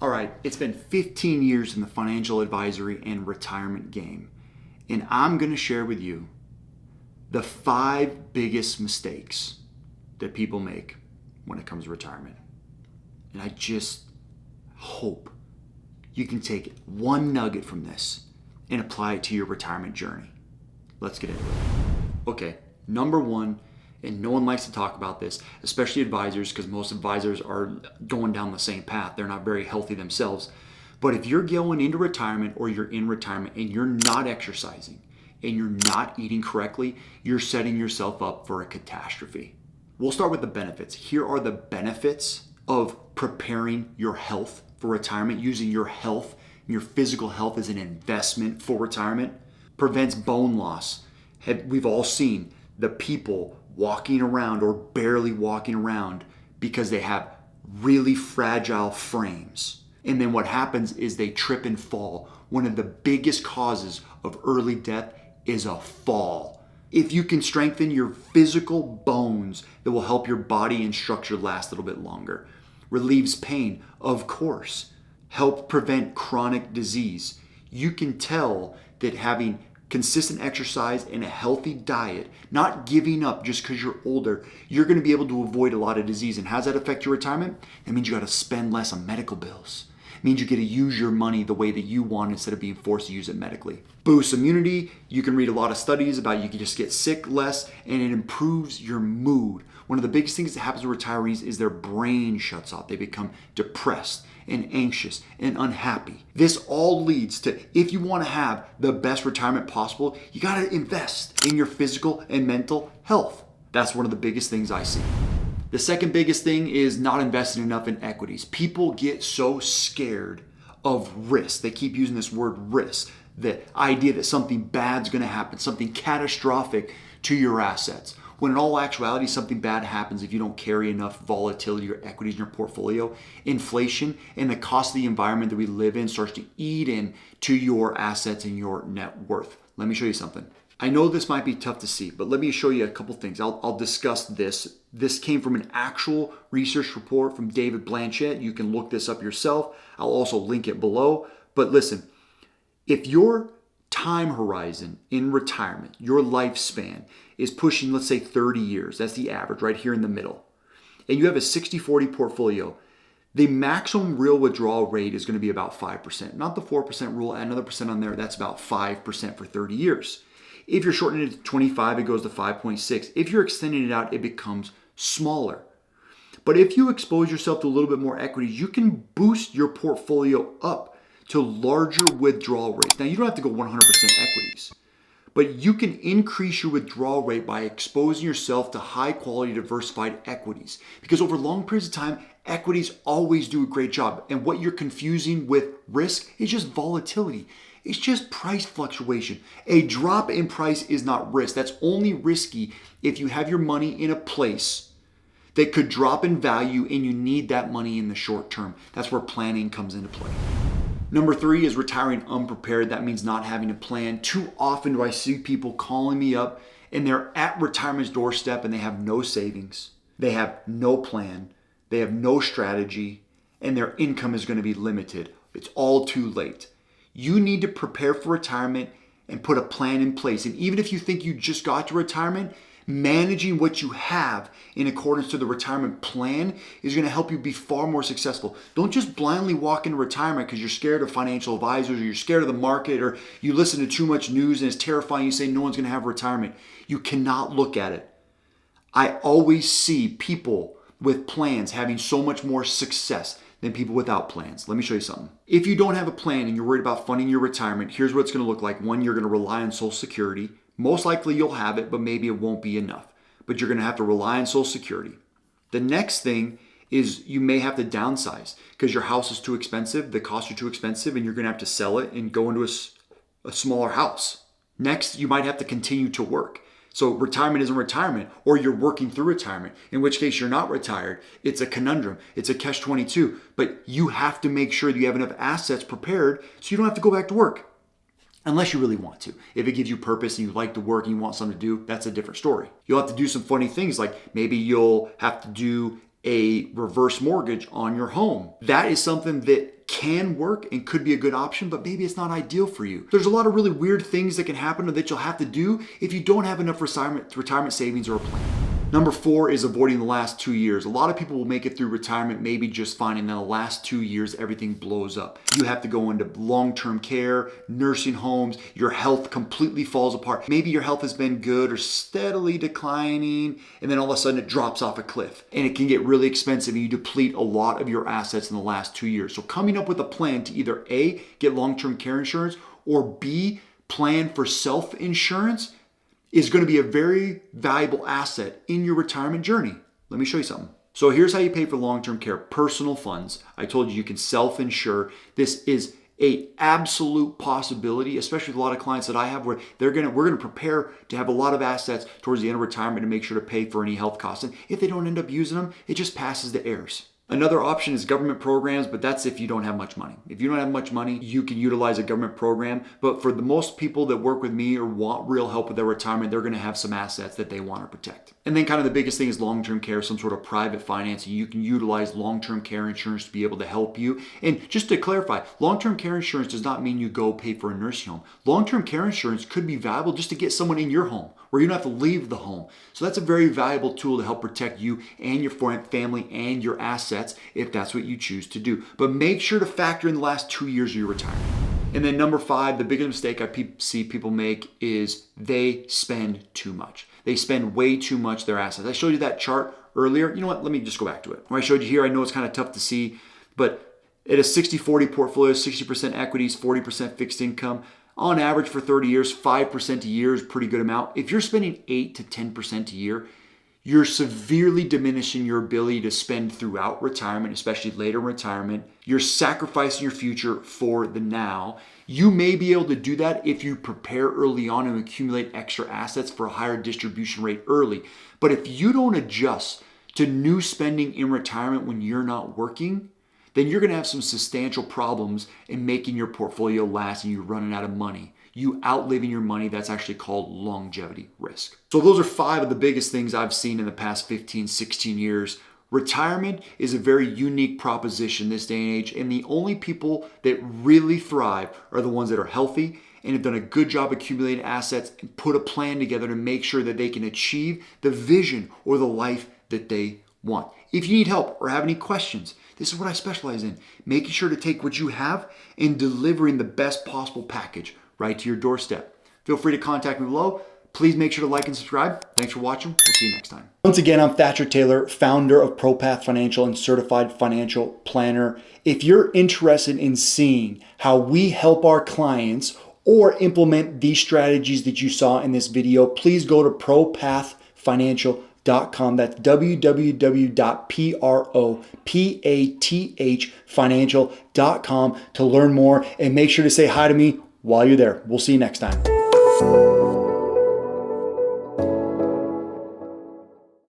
All right, it's been 15 years in the financial advisory and retirement game, and I'm going to share with you the 5 biggest mistakes that people make when it comes to retirement. And I just hope you can take one nugget from this and apply it to your retirement journey. Let's get into it. Okay, number one, and no one likes to talk about this, especially advisors, because most advisors are going down the same path. They're not very healthy themselves. But if you're going into retirement or you're in retirement and you're not exercising and you're not eating correctly, you're setting yourself up for a catastrophe. We'll start with the benefits. Here are the benefits of preparing your health for retirement, using your health and your physical health as an investment for retirement. Prevents bone loss. We've all seen the people walking around or barely walking around because they have really fragile frames. And then what happens is they trip and fall. One of the biggest causes of early death is a fall. If you can strengthen your physical bones, that will help your body and structure last a little bit longer. Relieves pain, of course. Help prevent chronic disease. You can tell that having consistent exercise and a healthy diet, not giving up just because you're older, you're going to be able to avoid a lot of disease. And how does that affect your retirement? That means you got to spend less on medical bills. It means you get to use your money the way that you want instead of being forced to use it medically. Boosts immunity. You can read a lot of studies about you can just get sick less, and it improves your mood. One of the biggest things that happens to retirees is their brain shuts off. They become depressed and anxious and unhappy. This all leads to, if you want to have the best retirement possible, you got to invest in your physical and mental health. That's one of the biggest things I see. The second biggest thing is not investing enough in equities. People get so scared of risk. They keep using this word risk, the idea that something bad's going to happen, something catastrophic to your assets. When in all actuality, something bad happens if you don't carry enough volatility or equities in your portfolio. Inflation and the cost of the environment that we live in starts to eat into your assets and your net worth. Let me show you something. I know this might be tough to see, but let me show you a couple things. I'll discuss this. This came from an actual research report from David Blanchett. You can look this up yourself. I'll also link it below. But listen, if your time horizon in retirement, your lifespan is pushing, let's say 30 years, that's the average right here in the middle, and you have a 60-40 portfolio, the maximum real withdrawal rate is going to be about 5%. Not the 4% rule, add another percent on there, that's about 5% for 30 years. If you're shortening it to 25, it goes to 5.6. If you're extending it out, it becomes smaller. But if you expose yourself to a little bit more equities, you can boost your portfolio up to larger withdrawal rates. Now, you don't have to go 100% equities, but you can increase your withdrawal rate by exposing yourself to high quality diversified equities. Because over long periods of time, equities always do a great job. And what you're confusing with risk is just volatility. It's just price fluctuation. A drop in price is not risk. That's only risky if you have your money in a place that could drop in value and you need that money in the short term. That's where planning comes into play. Number 3 is retiring unprepared. That means not having a plan. Too often do I see people calling me up and they're at retirement's doorstep and they have no savings. They have no plan. They have no strategy, and their income is going to be limited. It's all too late. You need to prepare for retirement and put a plan in place. And even if you think you just got to retirement, managing what you have in accordance to the retirement plan is going to help you be far more successful. Don't just blindly walk into retirement because you're scared of financial advisors or you're scared of the market or you listen to too much news and it's terrifying. You say no one's going to have retirement. You cannot look at it. I always see people with plans having so much more success than people without plans. Let me show you something. If you don't have a plan and you're worried about funding your retirement, here's what it's going to look like. One, you're going to rely on Social Security. Most likely you'll have it, but maybe it won't be enough. But you're going to have to rely on Social Security. The next thing is you may have to downsize because your house is too expensive, the costs are too expensive, and you're going to have to sell it and go into a smaller house. Next, you might have to continue to work. So retirement isn't retirement, or you're working through retirement, in which case you're not retired. It's a conundrum. It's a catch-22. But you have to make sure that you have enough assets prepared so you don't have to go back to work. Unless you really want to. If it gives you purpose and you like to work and you want something to do, that's a different story. You'll have to do some funny things, like maybe you'll have to do a reverse mortgage on your home. That is something that can work and could be a good option, but maybe it's not ideal for you. There's a lot of really weird things that can happen or that you'll have to do if you don't have enough retirement savings or a plan. Number 4 is avoiding the last 2 years. A lot of people will make it through retirement maybe just fine, and then the last 2 years, everything blows up. You have to go into long-term care, nursing homes, your health completely falls apart. Maybe your health has been good or steadily declining, and then all of a sudden it drops off a cliff. And it can get really expensive, and you deplete a lot of your assets in the last 2 years. So coming up with a plan to either A, get long-term care insurance, or B, plan for self-insurance is going to be a very valuable asset in your retirement journey. Let me show you something. So here's how you pay for long-term care. Personal funds. I told you can self-insure. This is a absolute possibility, especially with a lot of clients that I have where we're going to prepare to have a lot of assets towards the end of retirement to make sure to pay for any health costs. And if they don't end up using them, it just passes to heirs. Another option is government programs, but that's if you don't have much money. If you don't have much money, you can utilize a government program. But for the most people that work with me or want real help with their retirement, they're going to have some assets that they want to protect. And then kind of the biggest thing is long-term care, some sort of private financing. You can utilize long-term care insurance to be able to help you. And just to clarify, long-term care insurance does not mean you go pay for a nursing home. Long-term care insurance could be valuable just to get someone in your home where you don't have to leave the home. So that's a very valuable tool to help protect you and your family and your assets if that's what you choose to do. But make sure to factor in the last 2 years of your retirement. And then number 5, the biggest mistake I see people make is they spend too much. They spend way too much their assets. I showed you that chart earlier. You know what? Let me just go back to it. When I showed you here, I know it's kind of tough to see, but it is 60-40 portfolio, 60% equities, 40% fixed income. On average for 30 years, 5% a year is a pretty good amount. If you're spending 8 to 10% a year, you're severely diminishing your ability to spend throughout retirement, especially later retirement. You're sacrificing your future for the now. You may be able to do that if you prepare early on and accumulate extra assets for a higher distribution rate early. But if you don't adjust to new spending in retirement when you're not working, then you're going to have some substantial problems in making your portfolio last and you running out of money. You outliving your money, that's actually called longevity risk. So those are 5 of the biggest things I've seen in the past 15, 16 years. Retirement is a very unique proposition this day and age, and the only people that really thrive are the ones that are healthy and have done a good job accumulating assets and put a plan together to make sure that they can achieve the vision or the life that they want. If you need help or have any questions, this is what I specialize in, making sure to take what you have and delivering the best possible package right to your doorstep. Feel free to contact me below. Please make sure to like and subscribe. Thanks for watching. We'll see you next time. Once again, I'm Thatcher Taylor, founder of ProPath Financial and certified financial planner. If you're interested in seeing how we help our clients or implement these strategies that you saw in this video, please go to ProPathFinancial.com. That's www.ProPathFinancial.com to learn more, and make sure to say hi to me while you're there. We'll see you next time.